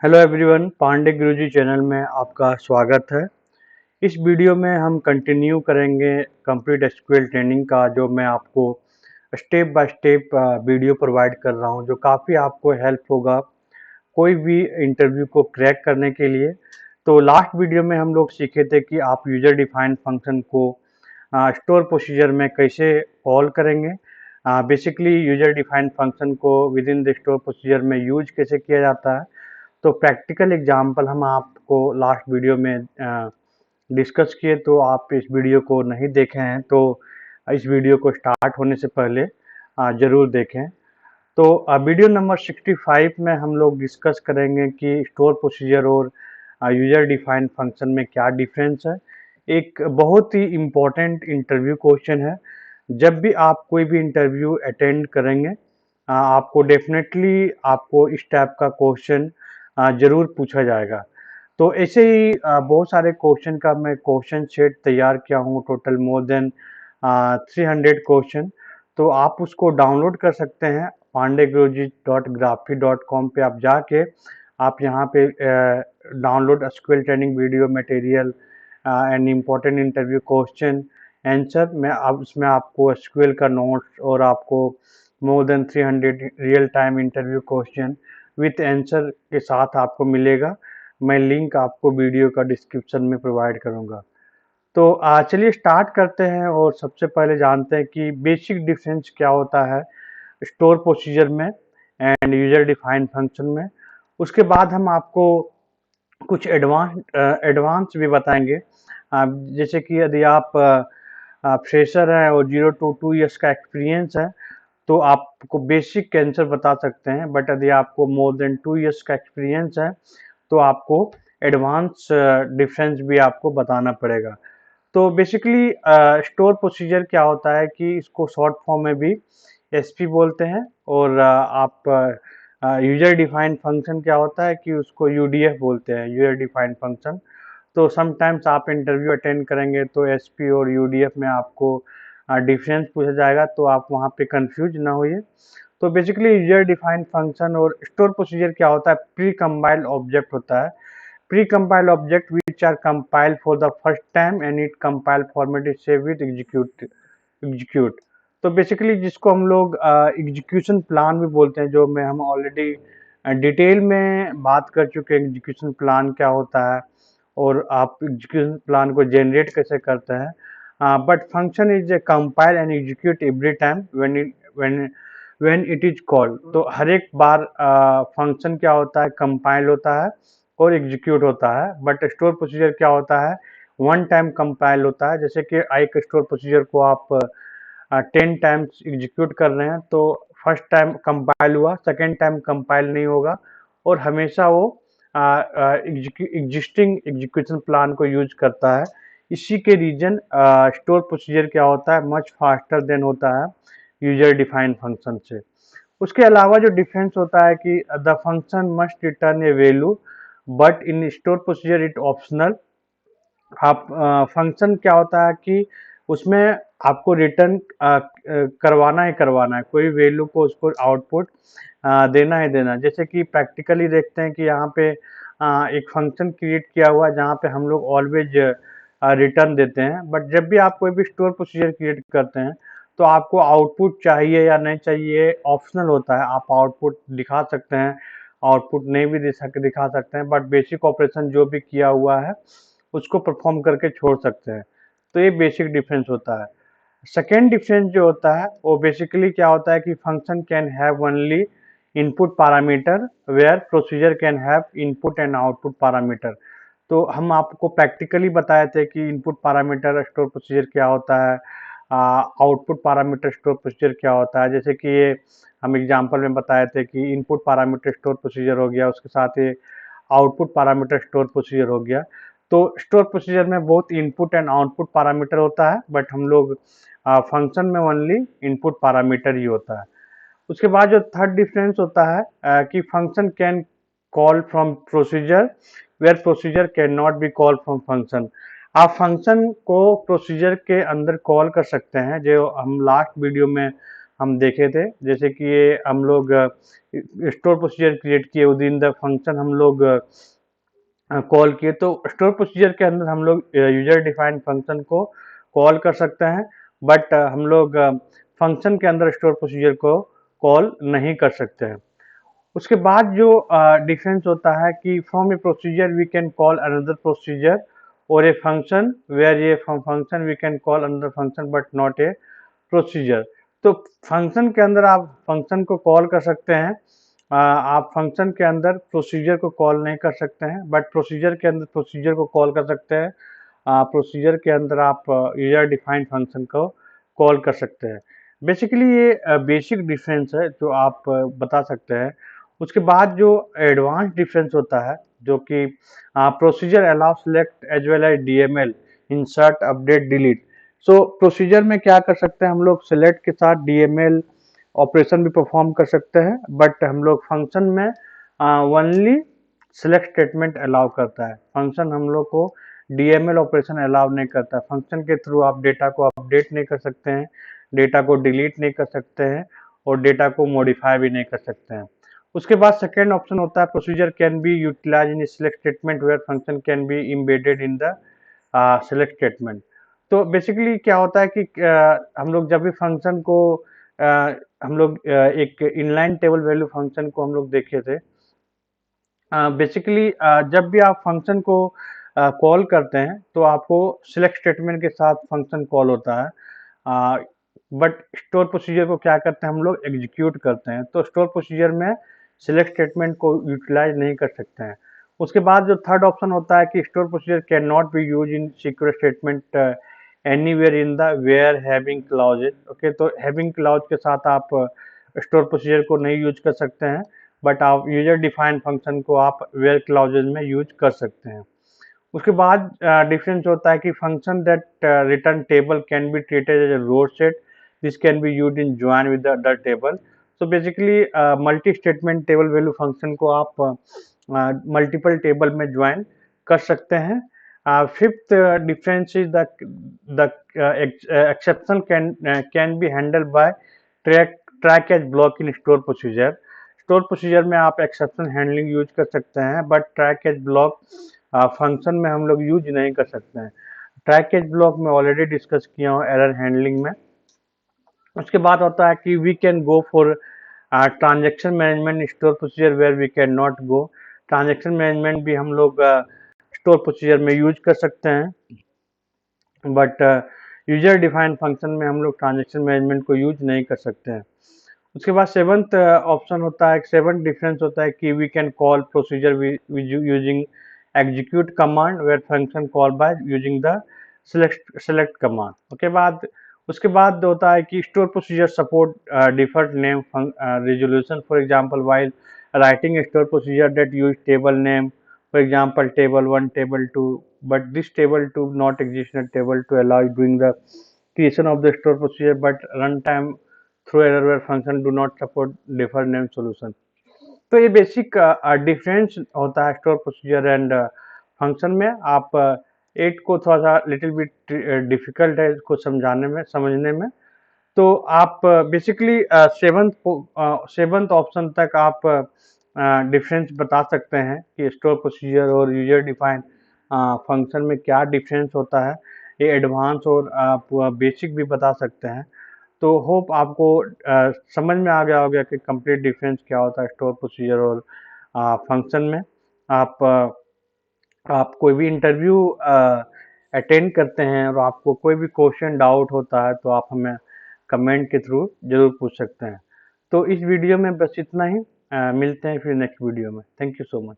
Hello everyone, Pandey गुरुजी channel में आपका स्वागत है। इस वीडियो में हम कंटिन्यू करेंगे कंप्लीट एसक्यूएल ट्रेनिंग का, जो मैं आपको step by step video provide कर रहा हूं, जो काफ़ी आपको हेल्प होगा कोई भी इंटरव्यू को क्रैक करने के लिए। तो लास्ट वीडियो में हम लोग सीखे थे कि आप यूजर डिफाइंड फंक्शन को स्टोर प्रोसीजर में कैसे कॉल करेंगे। बेसिकली यूजर डिफाइंड फंक्शन को with in the store procedure में यूज कैसे किया जाता है। तो प्रैक्टिकल एग्जाम्पल हम आपको लास्ट वीडियो में डिस्कस किए, तो आप इस वीडियो को नहीं देखे हैं तो इस वीडियो को स्टार्ट होने से पहले ज़रूर देखें। तो वीडियो नंबर 65 में हम लोग डिस्कस करेंगे कि स्टोर प्रोसीजर और यूजर डिफाइंड फंक्शन में क्या डिफरेंस है। एक बहुत ही इम्पोर्टेंट इंटरव्यू क्वेश्चन है। जब भी आप कोई भी इंटरव्यू अटेंड करेंगे, आपको डेफिनेटली आपको इस टाइप का क्वेश्चन ज़रूर पूछा जाएगा। तो ऐसे ही बहुत सारे क्वेश्चन का मैं क्वेश्चन सेट तैयार किया हूँ, टोटल मोर देन 300 क्वेश्चन। तो आप उसको डाउनलोड कर सकते हैं pandeguruji.graphy.com पे आप जाके आप यहाँ पे download SQL training video material and important interview question answer में अब उसमें आपको एसक्यूएल का नोट्स और आपको more than 300 real time interview question with answer के साथ आपको मिलेगा। मैं लिंक आपको वीडियो का डिस्क्रिप्शन में प्रोवाइड करूँगा। तो चलिए स्टार्ट करते हैं और सबसे पहले जानते हैं कि बेसिक डिफरेंस क्या होता है स्टोर प्रोसीजर में एंड यूजर डिफाइंड फंक्शन में। उसके बाद हम आपको कुछ एडवांस भी बताएंगे। जैसे कि यदि आप फ्रेशर हैं और 0 to 2 ईयर्स का एक्सपीरियंस है तो आपको बेसिक आंसर बता सकते हैं, बट यदि आपको मोर देन 2 ईयर्स का एक्सपीरियंस है तो आपको एडवांस डिफरेंस भी आपको बताना पड़ेगा। तो बेसिकली स्टोर प्रोसीजर क्या होता है कि इसको शॉर्ट फॉर्म में भी एसपी बोलते हैं, और आप यूजर डिफाइंड फंक्शन क्या होता है कि उसको यूडीएफ बोलते हैं, यूजर डिफाइंड फंक्शन। तो समटाइम्स आप इंटरव्यू अटेंड करेंगे तो एसपी और यूडीएफ में आपको डिफरेंस पूछा जाएगा, तो आप वहाँ पे कंफ्यूज ना होइए। तो बेसिकली यूजर डिफाइंड फंक्शन और स्टोर प्रोसीजर क्या होता है, प्री कंपाइल्ड ऑब्जेक्ट होता है। Pre-compiled object which are compiled for the first time and it compile format is saved with execute। तो बेसिकली जिसको हम लोग एग्जीक्यूशन प्लान भी बोलते हैं, जो में हम ऑलरेडी डिटेल में बात कर चुके हैं एग्जीक्यूशन प्लान क्या होता है और आप एग्जीक्यूशन प्लान को जनरेट कैसे करते हैं। But function is a compile and execute every time when it is called. तो हर एक बार फंक्शन क्या होता है, कंपाइल होता है और एग्जीक्यूट होता है। बट स्टोर प्रोसीजर क्या होता है, वन टाइम कंपाइल होता है। जैसे कि एक स्टोर प्रोसीजर को आप 10 टाइम्स एग्जीक्यूट कर रहे हैं तो फर्स्ट टाइम कंपाइल हुआ, सेकेंड टाइम कंपाइल नहीं होगा और हमेशा वो एग्जिस्टिंग एग्जीक्यूशन प्लान को यूज करता है। इसी के रीजन स्टोर प्रोसीजर क्या होता है, मच फास्टर देन होता है यूजर डिफाइंड फंक्शन से। उसके अलावा जो डिफरेंस होता है कि the function must return A value but in store procedure it optional. आप फंक्शन क्या होता है कि उसमें आपको रिटर्न करवाना ही करवाना है, कोई वैल्यू को उसको आउटपुट देना ही देना। जैसे कि प्रैक्टिकली देखते हैं कि यहाँ पे एक फंक्शन क्रिएट किया हुआ है जहाँ पे हम लोग ऑलवेज रिटर्न देते हैं, बट जब भी आप कोई भी स्टोर प्रोसीजर क्रिएट करते हैं तो आपको आउटपुट चाहिए या नहीं चाहिए ऑप्शनल होता है। आप आउटपुट दिखा सकते हैं, आउटपुट नहीं भी दिखा सकते हैं, बट बेसिक ऑपरेशन जो भी किया हुआ है उसको परफॉर्म करके छोड़ सकते हैं। तो ये बेसिक डिफरेंस होता है। सेकेंड डिफरेंस जो होता है वो बेसिकली क्या होता है कि function can have only input parameter where procedure can have input and output parameter. तो हम आपको प्रैक्टिकली बताए थे कि इनपुट पैरामीटर स्टोर प्रोसीजर क्या होता है, आउटपुट पैरामीटर स्टोर प्रोसीजर क्या होता है। जैसे कि ये हम एग्जांपल में बताए थे कि इनपुट पैरामीटर स्टोर प्रोसीजर हो गया, उसके साथ ये आउटपुट पैरामीटर स्टोर प्रोसीजर हो गया। तो स्टोर प्रोसीजर में बहुत इनपुट एंड आउटपुट पैरामीटर होता है, बट हम लोग फंक्शन में ओनली इनपुट पैरामीटर ही होता है। उसके बाद जो थर्ड डिफरेंस होता है कि function can call from procedure where procedure can not be call from function. आप फंक्शन को प्रोसीजर के अंदर कॉल कर सकते हैं, जो हम लास्ट वीडियो में हम देखे थे। जैसे कि ये हम लोग स्टोर प्रोसीजर क्रिएट किए, विद इन द फंक्शन हम लोग कॉल किए। तो स्टोर प्रोसीजर के अंदर हम लोग यूजर डिफाइंड फंक्शन को कॉल कर सकते हैं, बट हम लोग फंक्शन के अंदर स्टोर प्रोसीजर को कॉल नहीं कर सकते हैं। उसके बाद जो डिफरेंस होता है कि from a procedure we can call another procedure, और ए फंक्शन वेयर ये from function we can call another function but not a procedure. तो फंक्शन के अंदर आप फंक्शन को कॉल कर सकते हैं, आप फंक्शन के अंदर प्रोसीजर को कॉल नहीं कर सकते हैं, बट प्रोसीजर के अंदर प्रोसीजर को कॉल कर सकते हैं। प्रोसीजर के अंदर आप यूजर डिफाइंड फंक्शन को कॉल कर सकते हैं। बेसिकली ये बेसिक डिफरेंस है जो आप बता सकते हैं। उसके बाद जो एडवांस डिफरेंस होता है, जो कि procedure allow select as well as DML, insert, update, delete. So procedure में क्या कर सकते हैं हम लोग, सेलेक्ट के साथ डीएमएल ऑपरेशन भी परफॉर्म कर सकते हैं, बट हम लोग फंक्शन में ओनली सेलेक्ट स्टेटमेंट अलाउ करता है। फंक्शन हम लोग को डीएमएल ऑपरेशन अलाउ नहीं करता। फंक्शन के थ्रू आप डेटा को अपडेट नहीं कर सकते हैं, डेटा को डिलीट नहीं कर सकते हैं, और डेटा को मॉडिफाई भी नहीं कर सकते हैं। उसके बाद सेकेंड ऑप्शन होता है procedure can be utilize in select statement where function can be embedded in the select statement. तो बेसिकली क्या होता है कि हम लोग जब भी फंक्शन को हम लोग एक इनलाइन टेबल वैल्यू फंक्शन को हम लोग देखे थे। बेसिकली जब भी आप फंक्शन को कॉल करते हैं तो आपको सिलेक्ट स्टेटमेंट के साथ फंक्शन कॉल होता है, बट स्टोर प्रोसीजर को क्या करते हैं हम लोग, एग्जीक्यूट करते हैं। तो स्टोर प्रोसीजर में सिलेक्ट स्टेटमेंट को यूटिलाइज नहीं कर सकते हैं। उसके बाद जो थर्ड ऑप्शन होता है कि store procedure can not be use in secure statement anywhere in the where having clauses. Okay, तो हैविंग क्लॉज के साथ आप स्टोर प्रोसीजर को नहीं यूज कर सकते हैं, बट आप यूजर डिफाइंड फंक्शन को आप वेयर क्लॉजेज में यूज कर सकते हैं। उसके बाद डिफरेंस होता है कि function that return table can be treated as a row set, this can be used in join with the other table. So basically multi statement table value function को आप मल्टीपल टेबल में join कर सकते हैं। Fifth difference is the exception can be handle by track as block in store procedure. Store procedure में आप exception handling use कर सकते हैं, but track as block function में हम लोग यूज नहीं कर सकते हैं। ट्रैक एज ब्लॉक में ऑलरेडी डिस्कस किया हूँ एरर हैंडलिंग में। उसके बाद होता है कि we can go for transaction management store procedure where we can not go. Transaction management भी हम लोग स्टोर प्रोसीजर में यूज कर सकते हैं, बट यूजर डिफाइंड फंक्शन में हम लोग ट्रांजेक्शन मैनेजमेंट को यूज नहीं कर सकते हैं। उसके बाद सेवंथ ऑप्शन होता है, सेवंथ डिफरेंस होता है कि we can call procedure using execute command where function call by using the select command. उसके बाद होता है कि store procedure support default name resolution. For example while writing store procedure that use table name, for example table 1, table 2, but this table 2 not exist in a table to allow doing the creation of the store procedure, but runtime through error where function do not support deferred name solution। तो ये basic difference होता है store procedure and function में। आप eight को थोड़ा सा little bit difficult है इसको समझाने में, समझने में। तो आप बेसिकली सेवंथ ऑप्शन तक आप डिफरेंस बता सकते हैं कि स्टोर प्रोसीजर और यूजर डिफाइंड फंक्शन में क्या डिफरेंस होता है। ये एडवांस और आप बेसिक भी बता सकते हैं। तो होप आपको समझ में आ गया होगा कि कंप्लीट डिफरेंस क्या होता है स्टोर प्रोसीजर और फंक्शन में। आप आप कोई भी इंटरव्यू अटेंड करते हैं और आपको कोई भी क्वेश्चन डाउट होता है तो आप हमें कमेंट के थ्रू जरूर पूछ सकते हैं। तो इस वीडियो में बस इतना ही, मिलते हैं फिर नेक्स्ट वीडियो में। Thank you so much.